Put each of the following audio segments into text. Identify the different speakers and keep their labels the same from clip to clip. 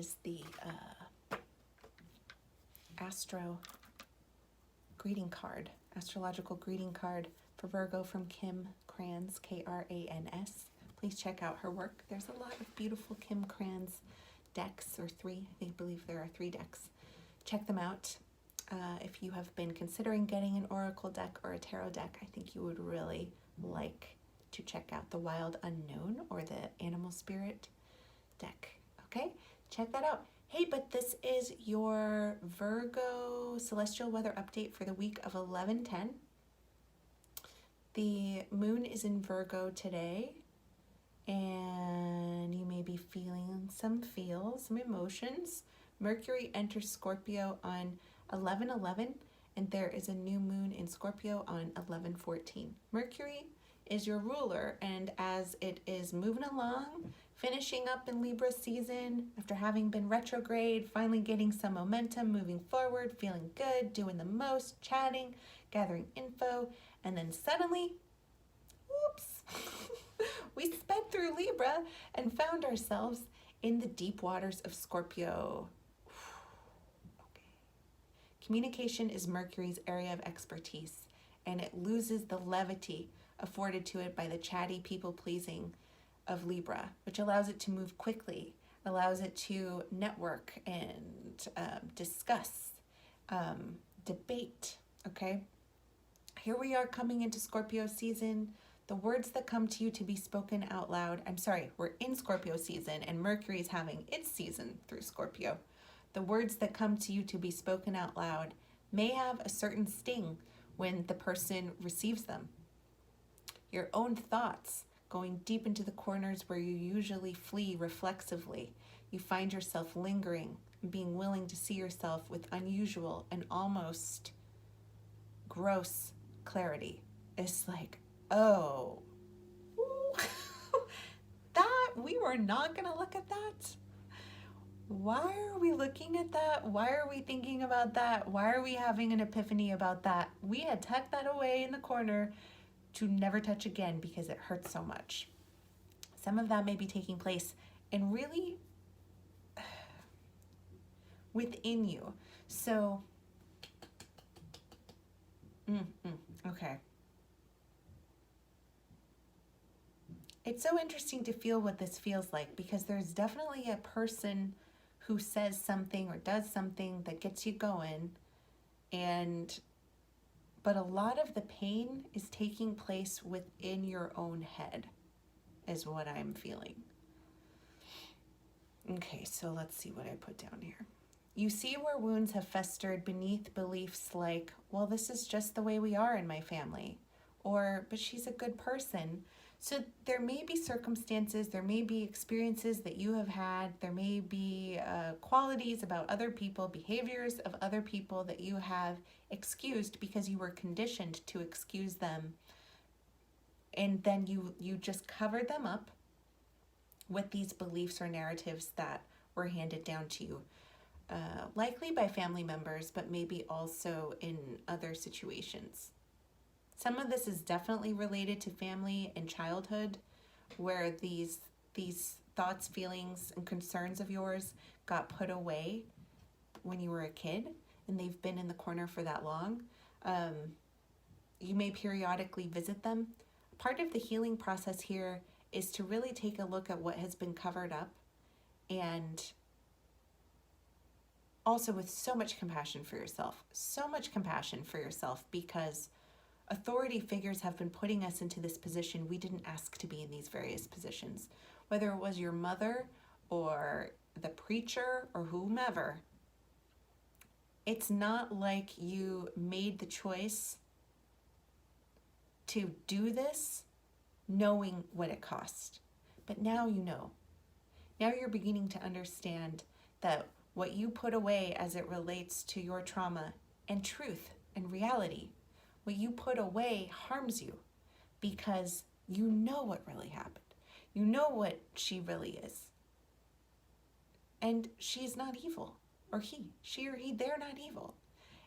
Speaker 1: is the astrological greeting card for Virgo from Kim Krans, Krans. Please check out her work. There's a lot of beautiful Kim Krans decks, or three. I believe there are 3 decks. Check them out. If you have been considering getting an oracle deck or a tarot deck, I think you would really like to check out the Wild Unknown or the Animal Spirit deck. Okay, check that out. Hey, but this is your Virgo celestial weather update for the week of 11/10. The moon is in Virgo today, and you may be feeling some feels, some emotions. Mercury enters Scorpio on 11/11, and there is a new moon in Scorpio on 11/14. Mercury is your ruler, and as it is moving along, finishing up in Libra season, after having been retrograde, finally getting some momentum, moving forward, feeling good, doing the most, chatting, gathering info, and then suddenly, whoops, we sped through Libra and found ourselves in the deep waters of Scorpio. Okay. Communication is Mercury's area of expertise, and it loses the levity afforded to it by the chatty people-pleasing of Libra, which allows it to move quickly, allows it to network and discuss, debate, okay? Here we are coming into Scorpio season. The words that come to you to be spoken out loud, we're in Scorpio season and Mercury is having its season through Scorpio. The words that come to you to be spoken out loud may have a certain sting when the person receives them. Your own thoughts going deep into the corners where you usually flee reflexively. You find yourself lingering and being willing to see yourself with unusual and almost gross clarity. It's like, oh, that, we were not gonna look at that. Why are we looking at that? Why are we thinking about that? Why are we having an epiphany about that? We had tucked that away in the corner to never touch again because it hurts so much. Some of that may be taking place and really within you. So, okay. It's so interesting to feel what this feels like, because there's definitely a person who says something or does something that gets you going, but a lot of the pain is taking place within your own head, is what I'm feeling. Okay, so let's see what I put down here. You see where wounds have festered beneath beliefs like, well, this is just the way we are in my family, or, but she's a good person. So there may be circumstances, there may be experiences that you have had, there may be qualities about other people, behaviors of other people that you have excused because you were conditioned to excuse them. And then you just covered them up with these beliefs or narratives that were handed down to you, likely by family members, but maybe also in other situations. Some of this is definitely related to family and childhood, where these thoughts, feelings, and concerns of yours got put away when you were a kid, and they've been in the corner for that long. You may periodically visit them. Part of the healing process here is to really take a look at what has been covered up, and also with so much compassion for yourself, because authority figures have been putting us into this position. We didn't ask to be in these various positions. Whether it was your mother or the preacher or whomever, it's not like you made the choice to do this knowing what it cost. But now you know. Now you're beginning to understand that what you put away as it relates to your trauma and truth and reality, what you put away harms you, because you know what really happened. You know what she really is. And she's not evil, or she or he, they're not evil.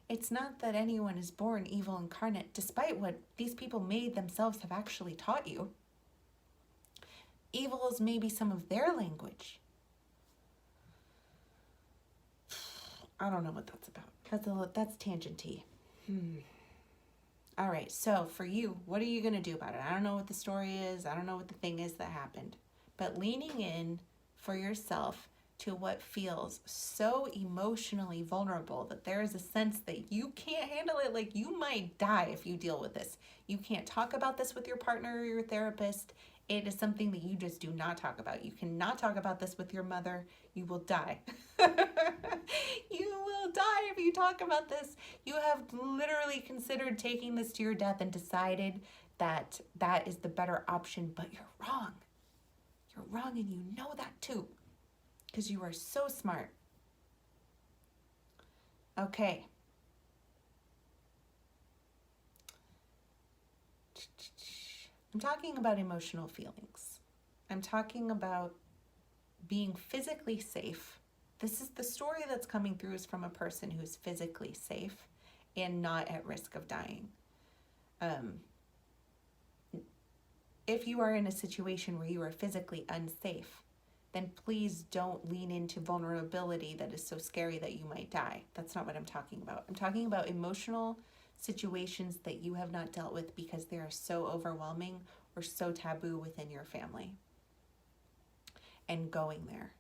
Speaker 1: It's not that anyone is born evil incarnate, despite what these people may themselves have actually taught you. Evil is maybe some of their language. I don't know what that's about. That's tangenty. All right, so for you, what are you going to do about it? I don't know what the story is. I don't know what the thing is that happened. But leaning in for yourself to what feels so emotionally vulnerable that there is a sense that you can't handle it, like you might die if you deal with this. You can't talk about this with your partner or your therapist. It is something that you just do not talk about. You cannot talk about this with your mother. You will die. You will die if you talk about this. You have literally considered taking this to your death and decided that that is the better option, but you're wrong. You're wrong, and you know that too, because you are so smart. Okay. I'm talking about emotional feelings. I'm talking about being physically safe. This is the story that's coming through is from a person who's physically safe and not at risk of dying. If you are in a situation where you are physically unsafe, then please don't lean into vulnerability that is so scary that you might die. That's not what I'm talking about. I'm talking about emotional situations that you have not dealt with because they are so overwhelming or so taboo within your family. And going there.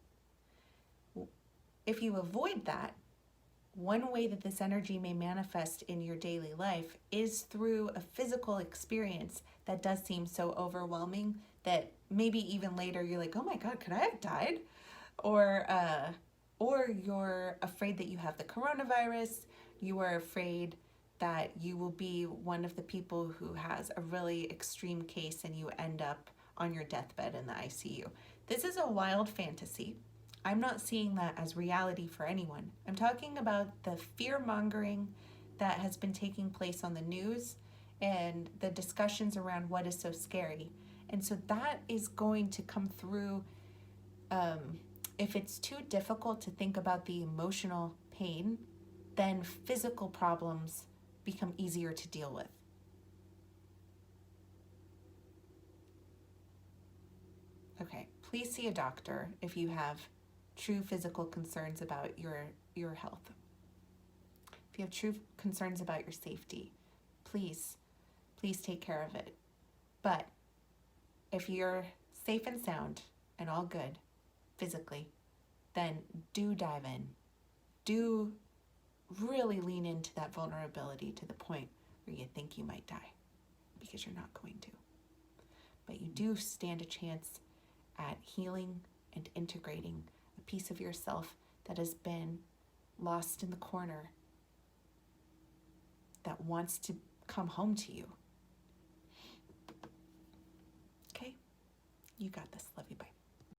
Speaker 1: If you avoid that, one way that this energy may manifest in your daily life is through a physical experience that does seem so overwhelming that maybe even later you're like, oh my God, could I have died? Or you're afraid that you have the coronavirus. You are afraid that you will be one of the people who has a really extreme case and you end up on your deathbed in the ICU. This is a wild fantasy. I'm not seeing that as reality for anyone. I'm talking about the fear-mongering that has been taking place on the news and the discussions around what is so scary. And so that is going to come through. If it's too difficult to think about the emotional pain, then physical problems become easier to deal with. Okay, please see a doctor if you have true physical concerns about your health. If you have true concerns about your safety, please take care of it. But if you're safe and sound and all good physically, then do dive in. Do really lean into that vulnerability to the point where you think you might die, because you're not going to. But you do stand a chance at healing and integrating a piece of yourself that has been lost in the corner, that wants to come home to you. Okay? You got this. Love you. Bye.